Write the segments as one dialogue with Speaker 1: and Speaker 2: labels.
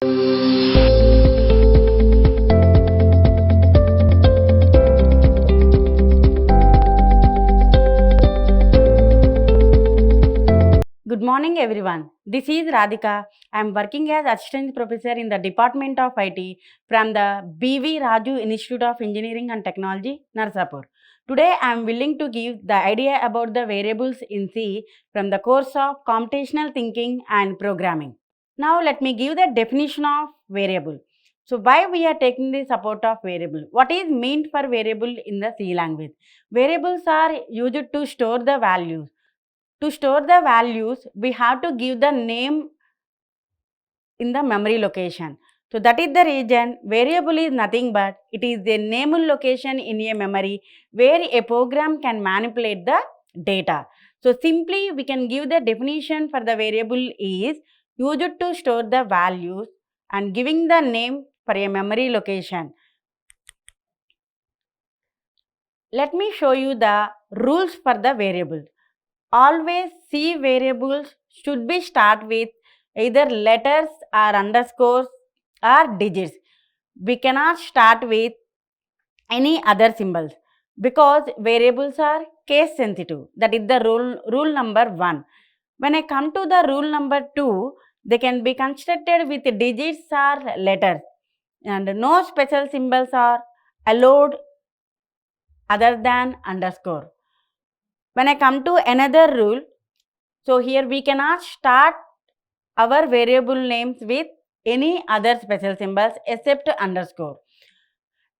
Speaker 1: Good morning everyone. This is Radhika. I am working as Assistant Professor in the Department of IT from the B.V. Raju Institute of Engineering and Technology, Narsapur. Today I am willing to give the idea about the variables in C from the course of Computational Thinking and Programming. Now let me give the definition of variable. So why we are taking the support of variable? What is meant for variable in the C language? Variables are used to store the values. To store the values, we have to give the name in the memory location. So that is the reason variable is nothing but it is a named location in a memory where a program can manipulate the data. So simply we can give the definition for the variable is used to store the values and giving the name for a memory location. Let me show you the rules for the variable. Always C variables should be start with either letters or underscores or digits. We cannot start with any other symbols because variables are case sensitive. That is the rule number 1. When I come to the rule number 2, they can be constructed with digits or letters and no special symbols are allowed other than underscore. When I come to another rule, so here we cannot start our variable names with any other special symbols except underscore.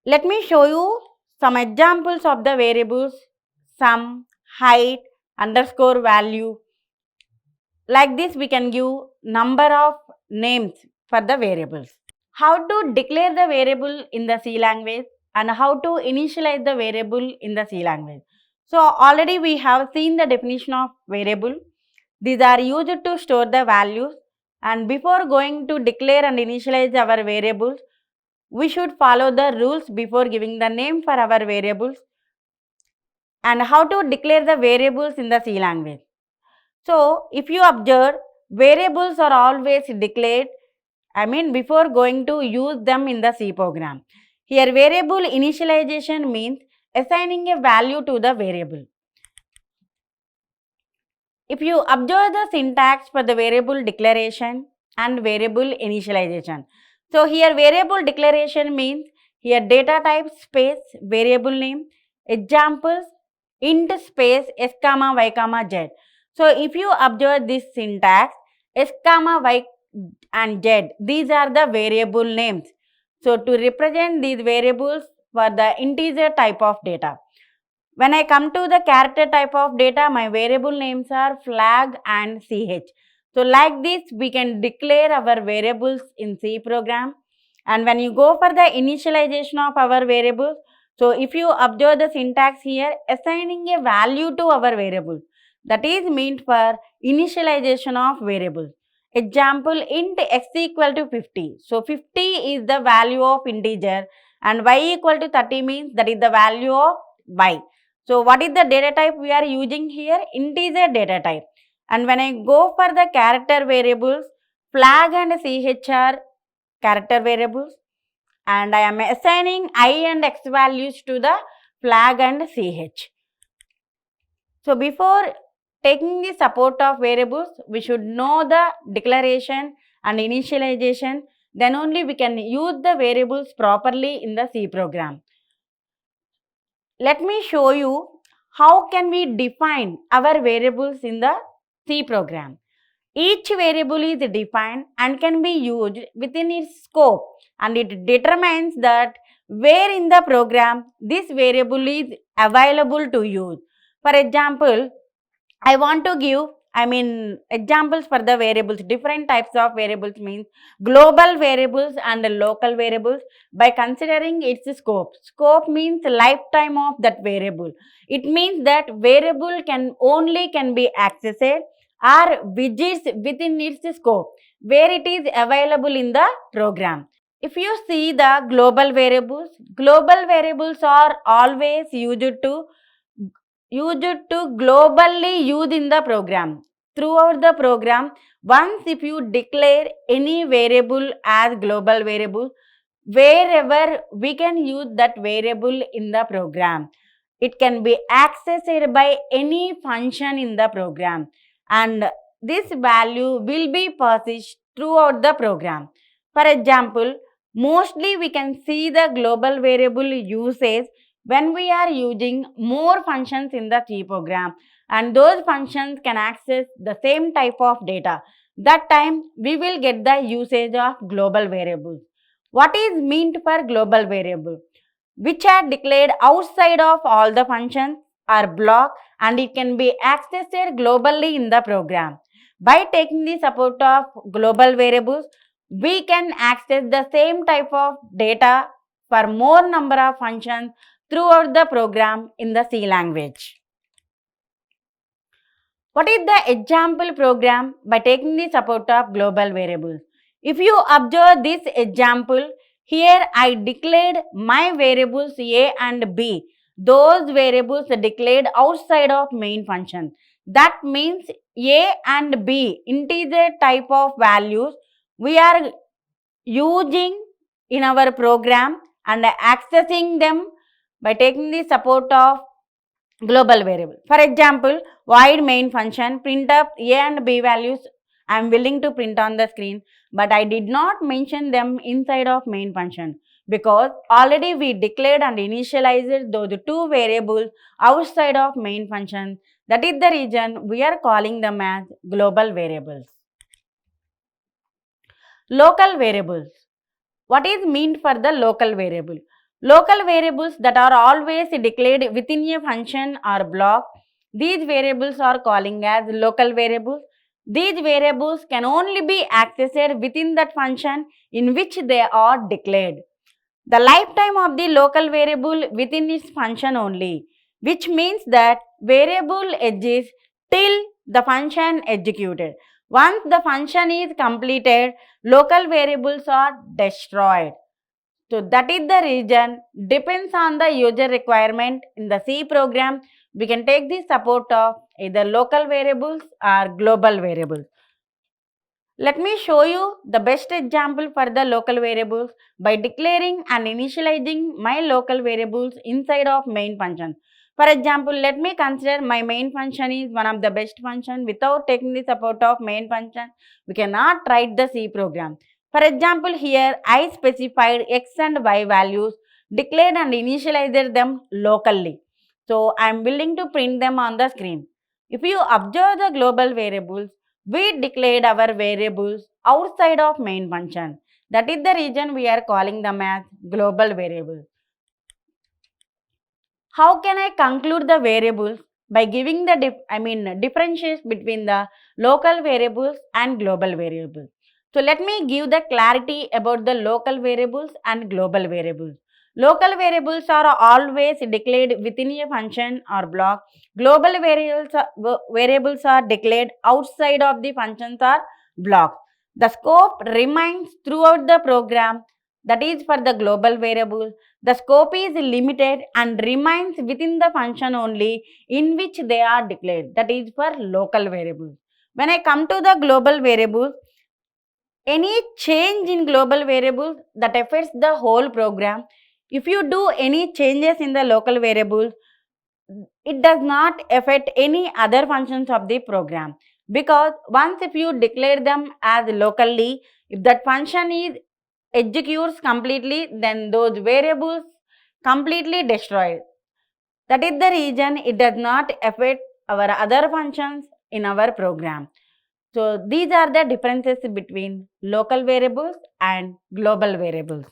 Speaker 1: Let me show you some examples of the variables sum, height, underscore value. Like this we can give number of names for the variables. How to declare the variable in the C language and how to initialize the variable in the C language. So already we have seen the definition of variable. These are used to store the values and before going to declare and initialize our variables, we should follow the rules before giving the name for our variables and how to declare the variables in the C language. So if you observe, variables are always declared, before going to use them in the C program. Here variable initialization means assigning a value to the variable. If you observe the syntax for the variable declaration and variable initialization. So here variable declaration means here data type space variable name, examples int space s comma y comma z. So if you observe this syntax, s comma y and z, these are the variable names. So to represent these variables for the integer type of data. When I come to the character type of data, my variable names are flag and ch. So like this, we can declare our variables in C program. And when you go for the initialization of our variables, so if you observe the syntax here, assigning a value to our variable. That is meant for initialization of variables. Example, int x equal to 50. So 50 is the value of integer and y equal to 30 means that is the value of y. So what is the data type we are using here? Integer data type. And when I go for the character variables, flag and ch are character variables. And I am assigning I and x values to the flag and ch. So before taking the support of variables, we should know the declaration and initialization. Then only we can use the variables properly in the C program. Let me show you how can we define our variables in the C program. Each variable is defined and can be used within its scope and it determines that where in the program this variable is available to use. For example, I want to give examples for the variables. Different types of variables means global variables and local variables by considering its scope. Scope means lifetime of that variable. It means that variable can be accessed or widgets within its scope where it is available in the program. If you see the global variables are always used to globally use in the program. Throughout the program, Once if you declare any variable as global variable, wherever we can use that variable in the program. It can be accessed by any function in the program, and this value will be persist throughout the program. For example, mostly we can see the global variable usage when we are using more functions in the C program, and those functions can access the same type of data. That time we will get the usage of global variables. What is meant for global variable? Which are declared outside of all the functions are blocked, and it can be accessed globally in the program. By taking the support of global variables, we can access the same type of data for more number of functions throughout the program in the C language. What is the example program by taking the support of global variables? If you observe this example, here I declared my variables A and B. Those variables are declared outside of main function. That means A and B integer type of values we are using in our program and accessing them by taking the support of global variable. For example, void main function print up A and B values I am willing to print on the screen, but I did not mention them inside of main function because already we declared and initialized those two variables outside of main function. That is the reason we are calling them as global variables. Local variables. What is meant for the local variable? Local variables that are always declared within a function or block, these variables are calling as local variables. These variables can only be accessed within that function in which they are declared. The lifetime of the local variable within its function only, which means that variable exists till the function executed. Once the function is completed, local variables are destroyed. So that is the reason, depends on the user requirement in the C program, we can take the support of either local variables or global variables. Let me show you the best example for the local variables by declaring and initializing my local variables inside of main function. For example, let me consider my main function is one of the best function. Without taking the support of main function, we cannot write the C program. For example, here I specified x and y values, declared and initialized them locally. So I am willing to print them on the screen. If you observe the global variables, we declared our variables outside of main function. That is the reason we are calling them as global variables. How can I conclude the variables? By giving the differentiation between the local variables and global variables. So let me give the clarity about the local variables and global variables. Local variables are always declared within a function or block. Global variables are declared outside of the functions or blocks. The scope remains throughout the program. That is for the global variable. The scope is limited and remains within the function only in which they are declared. That is for local variables. When I come to the global variables, any change in global variables that affects the whole program. If you do any changes in the local variables, it does not affect any other functions of the program, because once if you declare them as locally, if that function is executes completely, then those variables completely destroyed. That is the reason it does not affect our other functions in our program. So these are the differences between local variables and global variables.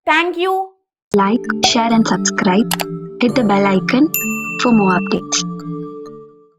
Speaker 1: Thank you.
Speaker 2: Like, share and subscribe. Hit the bell icon for more updates.